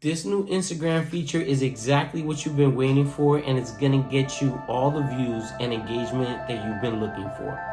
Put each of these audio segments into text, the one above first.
This new Instagram feature is exactly what you've been waiting for, and it's gonna get you all the views and engagement that you've been looking for.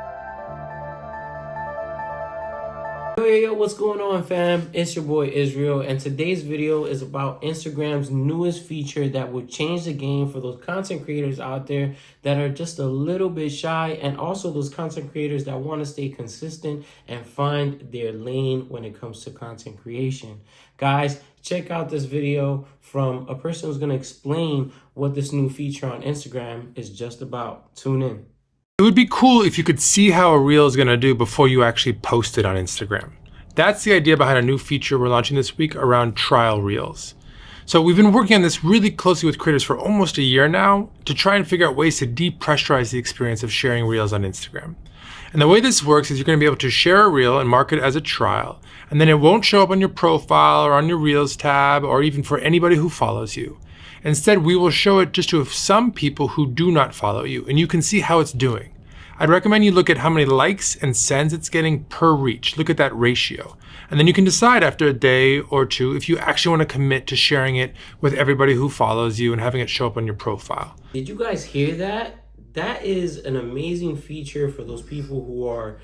Yo, what's going on, fam? It's your boy Israel, and today's video is about Instagram's newest feature that will change the game for those content creators out there that are just a little bit shy, and also those content creators that want to stay consistent and find their lane when it comes to content creation. Guys, check out this video from a person who's going to explain what this new feature on Instagram is just about. Tune in. It would be cool if you could see how a reel is going to do before you actually post it on Instagram. That's the idea behind a new feature we're launching this week around trial reels. So we've been working on this really closely with creators for almost a year now to try and figure out ways to depressurize the experience of sharing reels on Instagram. And the way this works is you're going to be able to share a reel and mark it as a trial, and then it won't show up on your profile or on your Reels tab or even for anybody who follows you. Instead, we will show it just to some people who do not follow you, and you can see how it's doing. I'd recommend you look at how many likes and sends it's getting per reach. Look at that ratio. And then you can decide after a day or two if you actually want to commit to sharing it with everybody who follows you and having it show up on your profile. Did you guys hear that? That is an amazing feature for those people who are,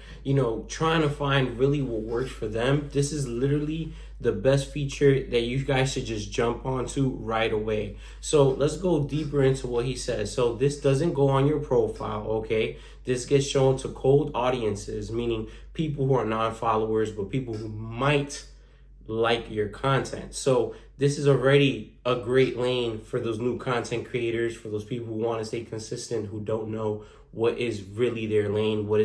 trying to find really what works for them. This is literally the best feature that you guys should just jump onto right away. So let's go deeper into what he says. So this doesn't go on your profile, okay? This gets shown to cold audiences, meaning people who are non-followers, but people who might like your content. So this is already a great lane for those new content creators, for those people who want to stay consistent, who don't know what is really their lane, where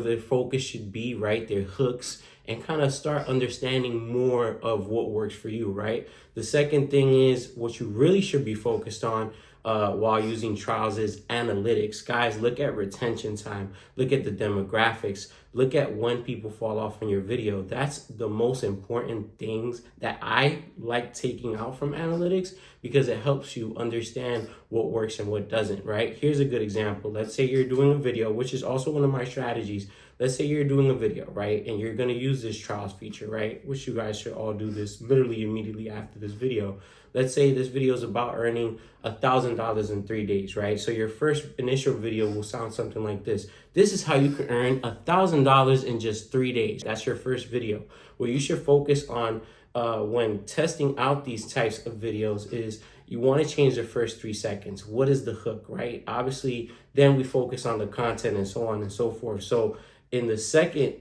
their focus should be, right? Their hooks, and kind of start understanding more of what works for you, right? The second thing is what you really should be focused on while using trials is analytics. Guys, look at retention time, look at the demographics, look at when people fall off on your video. That's the most important things that I like taking out from analytics, because it helps you understand what works and what doesn't, right? Here's a good example. Let's say you're doing a video, which is also one of my strategies. Let's say you're doing a video, right? And you're going to use this trials feature, right? Which you guys should all do this literally immediately after this video. Let's say this video is about earning $1,000 in 3 days, right? So your first initial video will sound something like this. This is how you can earn $1,000 in just 3 days. That's your first video. What you should focus on when testing out these types of videos is you want to change the first 3 seconds. What is the hook, right? Obviously, then we focus on the content and so on and so forth. So in the second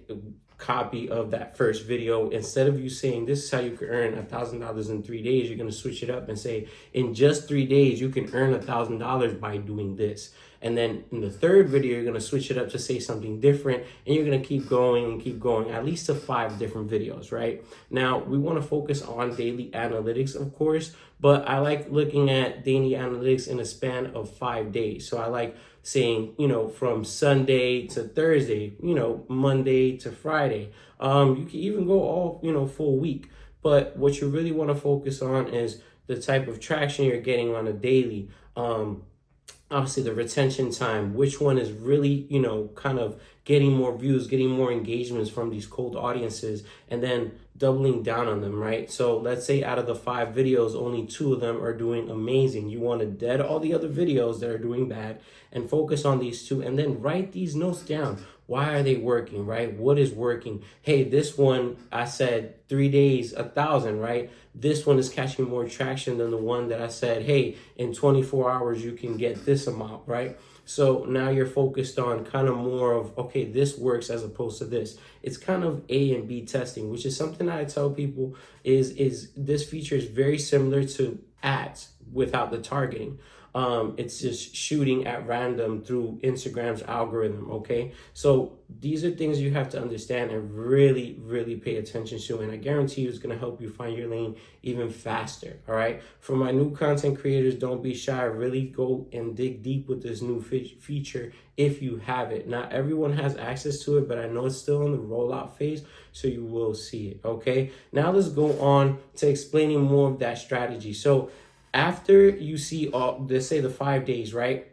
copy of that first video, instead of you saying this is how you can earn $1,000 in 3 days, you're going to switch it up and say in just 3 days you can earn $1,000 by doing this. And then in the third video you're going to switch it up to say something different, and you're going to keep going at least to 5 different videos, right? Now we want to focus on daily analytics, of course, but I like looking at daily analytics in a span of 5 days. So I like saying, from Sunday to Thursday, Monday to Friday. You can even go all, full week. But what you really want to focus on is the type of traction you're getting on a daily. Obviously the retention time, which one is really, kind of getting more views, getting more engagements from these cold audiences, and then doubling down on them, right? So let's say out of the 5 videos, only 2 of them are doing amazing. You want to dead all the other videos that are doing bad and focus on these 2, and then write these notes down. Why are they working, right? What is working? Hey, this one, I said 3 days, 1,000, right? This one is catching more traction than the one that I said, hey, in 24 hours, you can get this amount, right? So now you're focused on kind of more of, okay, this works as opposed to this. It's kind of A and B testing, which is something I tell people is this feature is very similar to ads without the targeting. It's just shooting at random through Instagram's algorithm, okay? So these are things you have to understand and really, really pay attention to, and I guarantee you it's going to help you find your lane even faster, all right? For my new content creators, don't be shy. Really go and dig deep with this new feature if you have it. Not everyone has access to it, but I know it's still in the rollout phase, so you will see it, okay? Now let's go on to explaining more of that strategy. So after you see let's say the 5 days, right?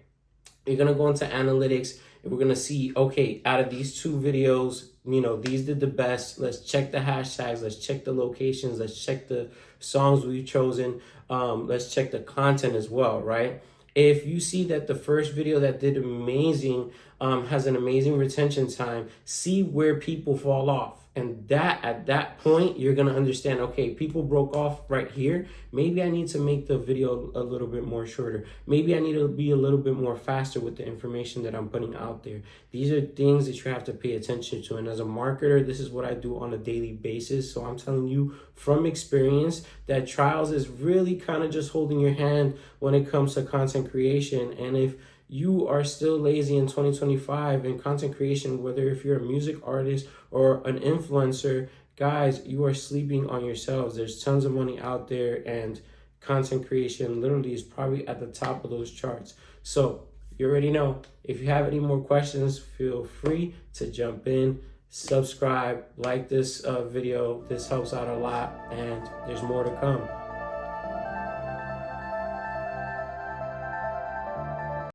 You're going to go into analytics. and we're gonna see, okay, out of these 2 videos, you know, these did the best. Let's check the hashtags, let's check the locations, let's check the songs we've chosen, let's check the content as well, right? If you see that the first video that did amazing has an amazing retention time, see where people fall off. And that at that point, you're going to understand, okay, people broke off right here. Maybe I need to make the video a little bit more shorter. Maybe I need to be a little bit more faster with the information that I'm putting out there. These are things that you have to pay attention to. And as a marketer, this is what I do on a daily basis. So I'm telling you from experience that trials is really kind of just holding your hand when it comes to content creation. And if you are still lazy in 2025 in content creation, whether if you're a music artist or an influencer, guys, you are sleeping on yourselves. There's tons of money out there, and content creation literally is probably at the top of those charts. So you already know, if you have any more questions, feel free to jump in, subscribe, like this video. This helps out a lot, and there's more to come.